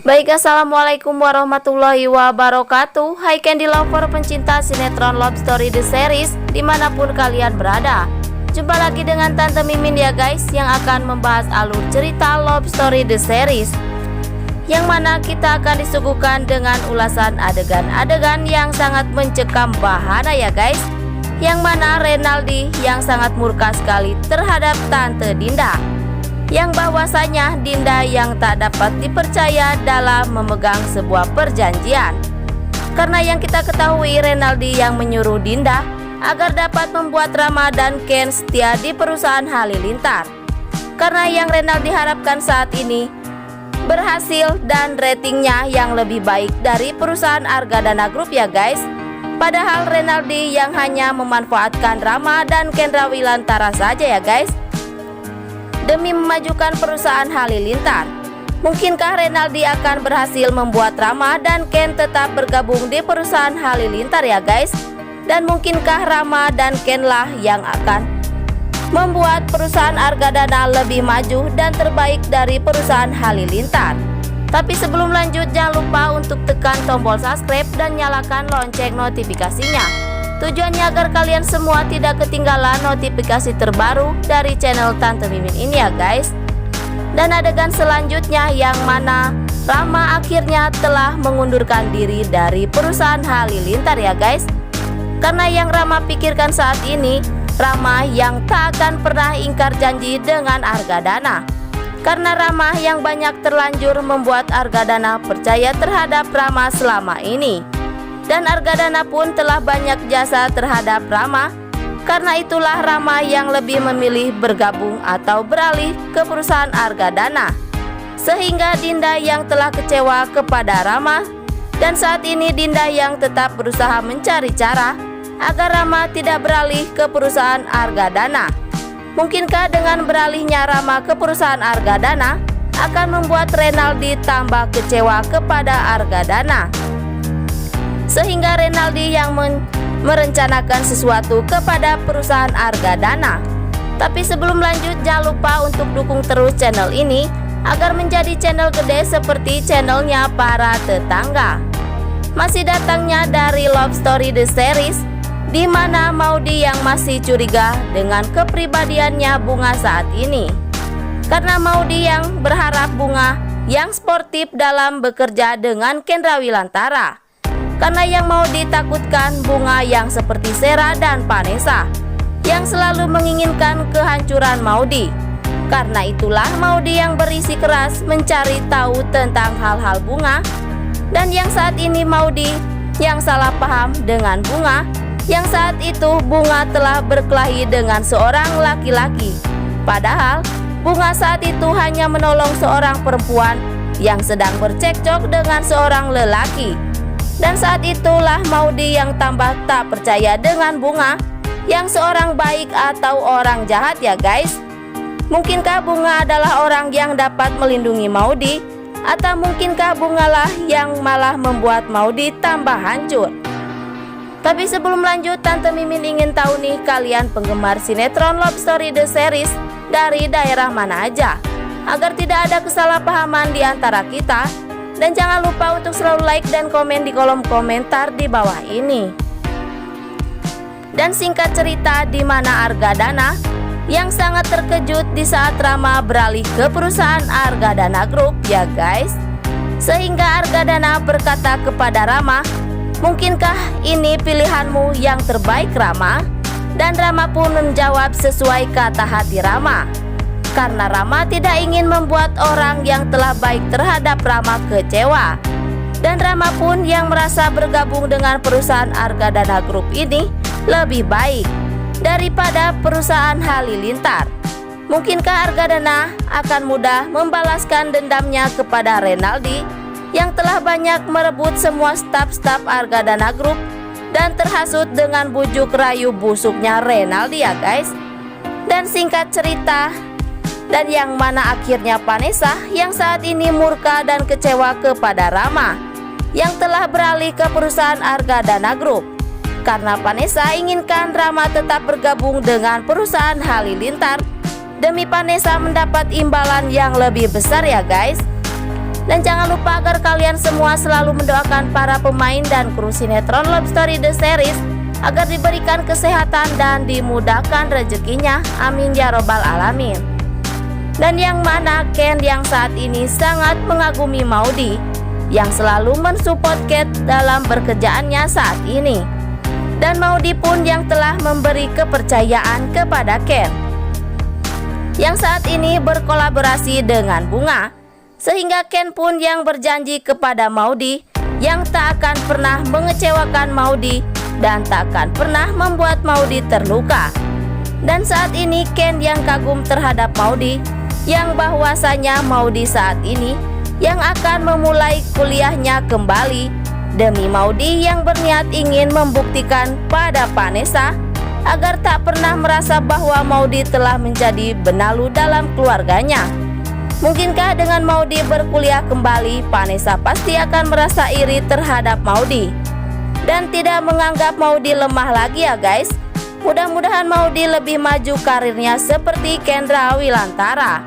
Baik, assalamualaikum warahmatullahi wabarakatuh. Hai Candy Lover pencinta sinetron Love Story The Series dimanapun kalian berada. Jumpa lagi dengan Tante Mimin ya guys, yang akan membahas alur cerita Love Story The Series, yang mana kita akan disuguhkan dengan ulasan adegan-adegan yang sangat mencekam bahana ya guys. Yang mana Renaldi yang sangat murka sekali terhadap Tante Dinda, yang bahwasanya Dinda yang tak dapat dipercaya dalam memegang sebuah perjanjian. Karena yang kita ketahui, Renaldi yang menyuruh Dinda agar dapat membuat Rama dan Ken setia di perusahaan Halilintar. Karena yang Renaldi harapkan saat ini berhasil dan ratingnya yang lebih baik dari perusahaan Argadana Group ya guys. Padahal Renaldi yang hanya memanfaatkan Rama dan Ken Rawilantara saja ya guys, demi memajukan perusahaan Halilintar. Mungkinkah Renaldi akan berhasil membuat Rama dan Ken tetap bergabung di perusahaan Halilintar ya guys? Dan mungkinkah Rama dan Ken lah yang akan membuat perusahaan Argadana lebih maju dan terbaik dari perusahaan Halilintar? Tapi sebelum lanjut, jangan lupa untuk tekan tombol subscribe dan nyalakan lonceng notifikasinya. Tujuannya agar kalian semua tidak ketinggalan notifikasi terbaru dari channel Tante Mimin ini ya guys. Dan adegan selanjutnya yang mana Rama akhirnya telah mengundurkan diri dari perusahaan Halilintar ya guys. Karena yang Rama pikirkan saat ini, Rama yang tak akan pernah ingkar janji dengan Argadana. Karena Rama yang banyak terlanjur membuat Argadana percaya terhadap Rama selama ini. Dan Argadana pun telah banyak jasa terhadap Rama. Karena itulah Rama yang lebih memilih bergabung atau beralih ke perusahaan Argadana. Sehingga Dinda yang telah kecewa kepada Rama. Dan saat ini Dinda yang tetap berusaha mencari cara agar Rama tidak beralih ke perusahaan Argadana. Mungkinkah dengan beralihnya Rama ke perusahaan Argadana akan membuat Renaldi tambah kecewa kepada Argadana, sehingga Renaldi yang merencanakan sesuatu kepada perusahaan Argadana. Tapi sebelum lanjut, jangan lupa untuk dukung terus channel ini agar menjadi channel gede seperti channelnya para tetangga. Masih datangnya dari Love Story The Series, di mana Maudy yang masih curiga dengan kepribadiannya Bunga saat ini. Karena Maudy yang berharap Bunga yang sportif dalam bekerja dengan Ken Rawilantara. Karena yang mau ditakutkan Bunga yang seperti Sera dan Vanessa, yang selalu menginginkan kehancuran Maudy. Karena itulah Maudy yang berisi keras mencari tahu tentang hal-hal Bunga. Dan yang saat ini Maudy yang salah paham dengan Bunga, yang saat itu Bunga telah berkelahi dengan seorang laki-laki. Padahal Bunga saat itu hanya menolong seorang perempuan yang sedang bercekcok dengan seorang lelaki. Dan saat itulah Maudy yang tambah tak percaya dengan Bunga yang seorang baik atau orang jahat ya guys. Mungkinkah Bunga adalah orang yang dapat melindungi Maudy, atau mungkinkah Bunga lah yang malah membuat Maudy tambah hancur? Tapi sebelum lanjut, Tante Mimin ingin tahu nih, kalian penggemar sinetron Love Story The Series dari daerah mana aja, agar tidak ada kesalahpahaman di antara kita. Dan jangan lupa untuk selalu like dan komen di kolom komentar di bawah ini. Dan singkat cerita, di mana Argadana yang sangat terkejut di saat Rama beralih ke perusahaan Argadana Group ya guys. Sehingga Argadana berkata kepada Rama, "Mungkinkah ini pilihanmu yang terbaik Rama?" Dan Rama pun menjawab sesuai kata hati Rama. Karena Rama tidak ingin membuat orang yang telah baik terhadap Rama kecewa. Dan Rama pun yang merasa bergabung dengan perusahaan Argadana Group ini lebih baik daripada perusahaan Halilintar. Mungkinkah Argadana akan mudah membalaskan dendamnya kepada Renaldi yang telah banyak merebut semua staf-staf Argadana Group dan terhasut dengan bujuk rayu busuknya Renaldi ya guys. Dan singkat cerita, dan yang mana akhirnya Vanessa yang saat ini murka dan kecewa kepada Rama yang telah beralih ke perusahaan Argadana Group. Karena Vanessa inginkan Rama tetap bergabung dengan perusahaan Halilintar demi Vanessa mendapat imbalan yang lebih besar ya guys. Dan jangan lupa agar kalian semua selalu mendoakan para pemain dan kru sinetron Love Story The Series agar diberikan kesehatan dan dimudahkan rezekinya, amin ya robbal alamin. Dan yang mana Ken yang saat ini sangat mengagumi Maudy yang selalu mensupport Kate dalam pekerjaannya saat ini. Dan Maudy pun yang telah memberi kepercayaan kepada Ken yang saat ini berkolaborasi dengan Bunga, sehingga Ken pun yang berjanji kepada Maudy yang tak akan pernah mengecewakan Maudy dan tak akan pernah membuat Maudy terluka. Dan saat ini Ken yang kagum terhadap Maudy, yang bahwasanya Maudy saat ini yang akan memulai kuliahnya kembali demi Maudy yang berniat ingin membuktikan pada Vanessa agar tak pernah merasa bahwa Maudy telah menjadi benalu dalam keluarganya. Mungkinkah dengan Maudy berkuliah kembali, Vanessa pasti akan merasa iri terhadap Maudy dan tidak menganggap Maudy lemah lagi ya guys. Mudah-mudahan Maudy lebih maju karirnya seperti Kendra Wilantara.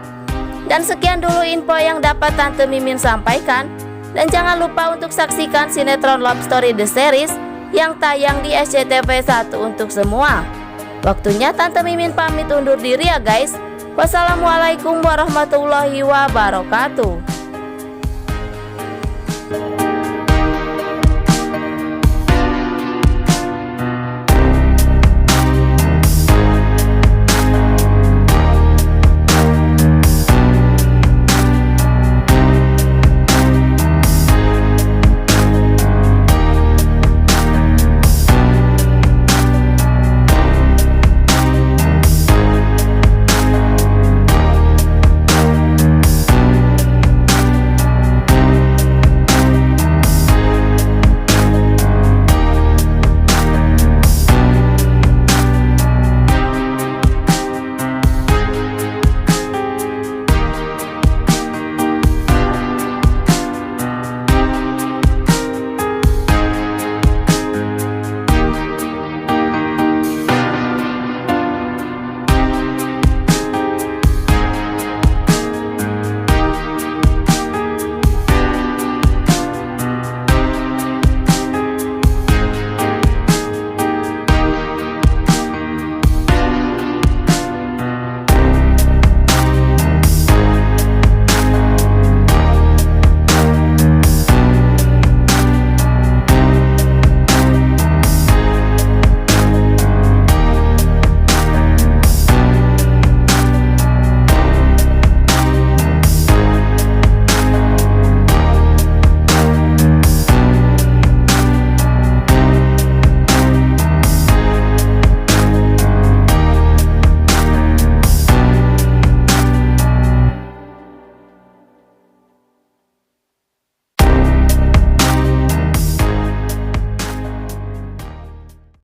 Dan sekian dulu info yang dapat Tante Mimin sampaikan. Dan jangan lupa untuk saksikan sinetron Love Story The Series yang tayang di SCTV 1 untuk semua. Waktunya Tante Mimin pamit undur diri ya guys. Wassalamualaikum warahmatullahi wabarakatuh.